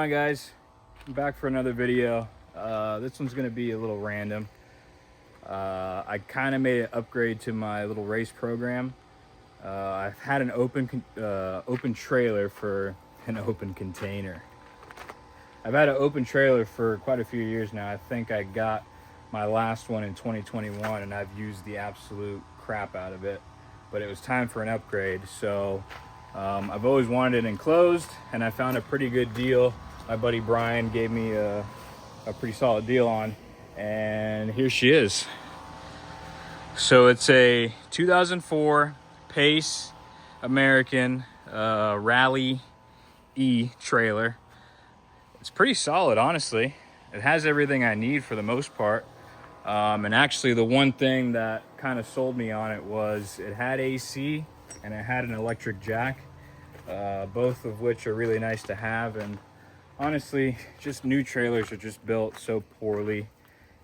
on, guys? I'm back for another video. This one's gonna be a little random. I kind of made an upgrade to my little race program. I've had an open trailer for an open container. I've had an open trailer for quite a few years now. I think I got my last one in 2021 and I've used the absolute crap out of it, but it was time for an upgrade. So I've always wanted it enclosed, and I found a pretty good deal. My buddy Brian gave me a pretty solid deal on, and here she is. So it's a 2004 Pace American Rally E trailer. It's pretty solid, honestly. It has everything I need for the most part. And actually the one thing that kind of sold me on it was it had AC and it had an electric jack, both of which are really nice to have. And honestly, just new trailers are just built so poorly,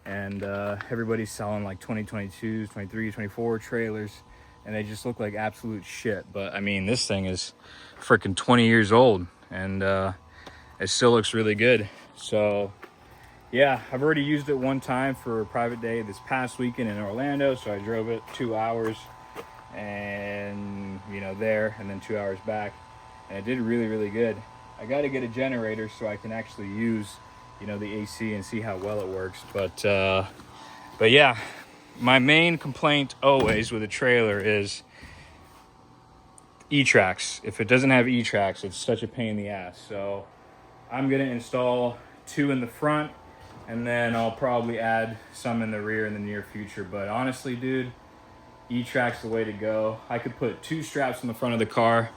and everybody's selling like 2022s, 23, 24 trailers, and they just look like absolute shit. But I mean, this thing is freaking 20 years old, and it still looks really good. So yeah, I've already used it one time for a private day this past weekend in Orlando. So I drove it 2 hours and there, and then 2 hours back, and it did really good. I got to get a generator so I can actually use the AC and see how well it works. But yeah, my main complaint always with a trailer is E-Tracks. If it doesn't have E-Tracks, it's such a pain in the ass. So I'm gonna install 2 in the front, and then I'll probably add some in the rear in the near future. But honestly, dude, E-Tracks the way to go. I could put 2 straps in the front of the car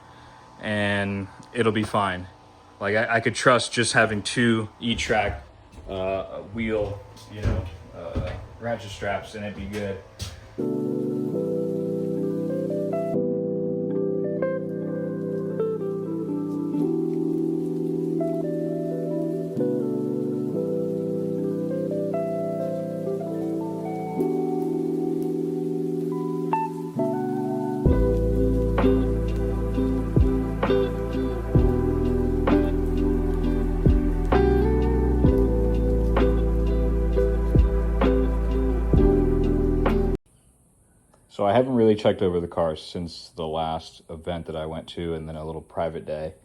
and it'll be fine. Like I could trust just having 2 E-Track wheel, ratchet straps, and it'd be good. So I haven't really checked over the car since the last event that I went to, and then a little private day.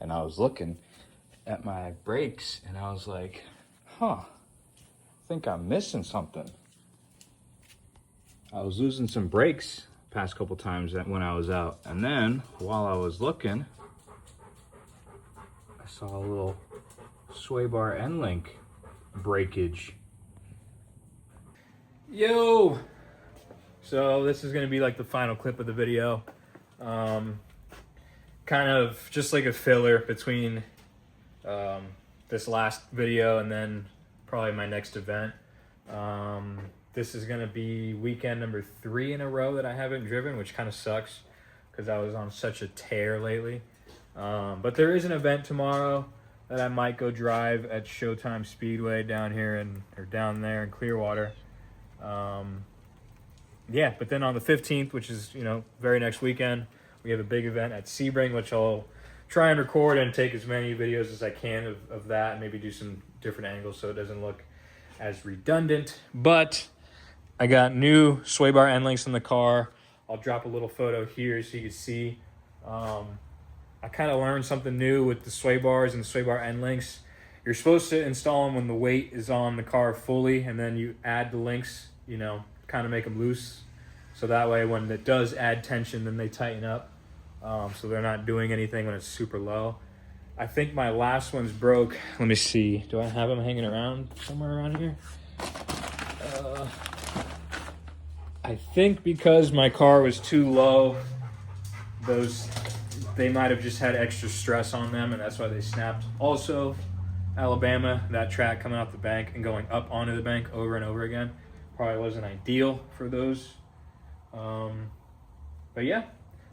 And I was looking at my brakes and I was like, I think I'm missing something. I was losing some brakes past couple times when I was out. And then while I was looking, I saw a little sway bar end link breakage. Yo! So this is gonna be like the final clip of the video. Kind of just like a filler between this last video and then probably my next event. This is gonna be weekend number 3 in a row that I haven't driven, which kind of sucks because I was on such a tear lately. But there is an event tomorrow that I might go drive at Showtime Speedway down here down there in Clearwater. Yeah, but then on the 15th, which is, very next weekend, we have a big event at Sebring, which I'll try and record and take as many videos as I can of that, and maybe do some different angles so it doesn't look as redundant. But I got new sway bar end links in the car. I'll drop a little photo here so you can see. I kind of learned something new with the sway bars and the sway bar end links. You're supposed to install them when the weight is on the car fully, and then you add the links, kind of make them loose, so that way when it does add tension, then they tighten up, so they're not doing anything when it's super low. I think my last one's broke. Let me see, do I have them hanging around somewhere around here? I think because my car was too low, they might have just had extra stress on them, and that's why they snapped. Also, Alabama, that track coming off the bank and going up onto the bank over and over again probably wasn't ideal for those. But yeah,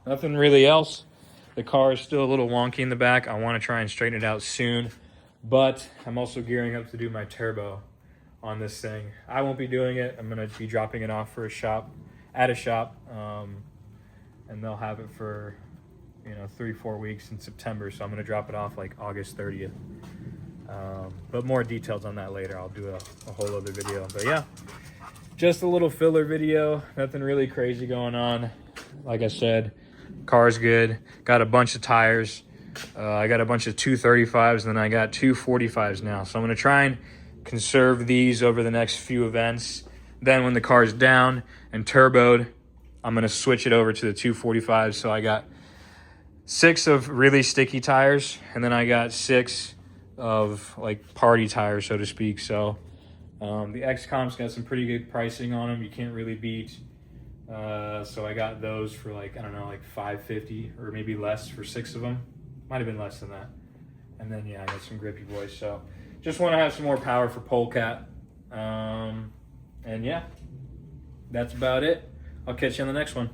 nothing really else. The car is still a little wonky in the back. I want to try and straighten it out soon, but I'm also gearing up to do my turbo on this thing. I won't be doing it. I'm going to be dropping it off for at a shop, and they'll have it for 3-4 weeks in September. So I'm going to drop it off like August 30th. But more details on that later. I'll do a whole other video. But yeah, just a little filler video. Nothing really crazy going on. Like I said, car's good. Got a bunch of tires. I got a bunch of 235s, and then I got 245s now. So I'm going to try and conserve these over the next few events. Then when the car's down and turboed, I'm going to switch it over to the 245s. So I got 6 of really sticky tires, and then I got 6 of like party tires, so to speak. So the XComp's got some pretty good pricing on them. You can't really beat. So I got those for like, I don't know, like $5.50 or maybe less for 6 of them. Might have been less than that. And then yeah, I got some grippy boys. So just want to have some more power for Polecat. And yeah, that's about it. I'll catch you on the next one.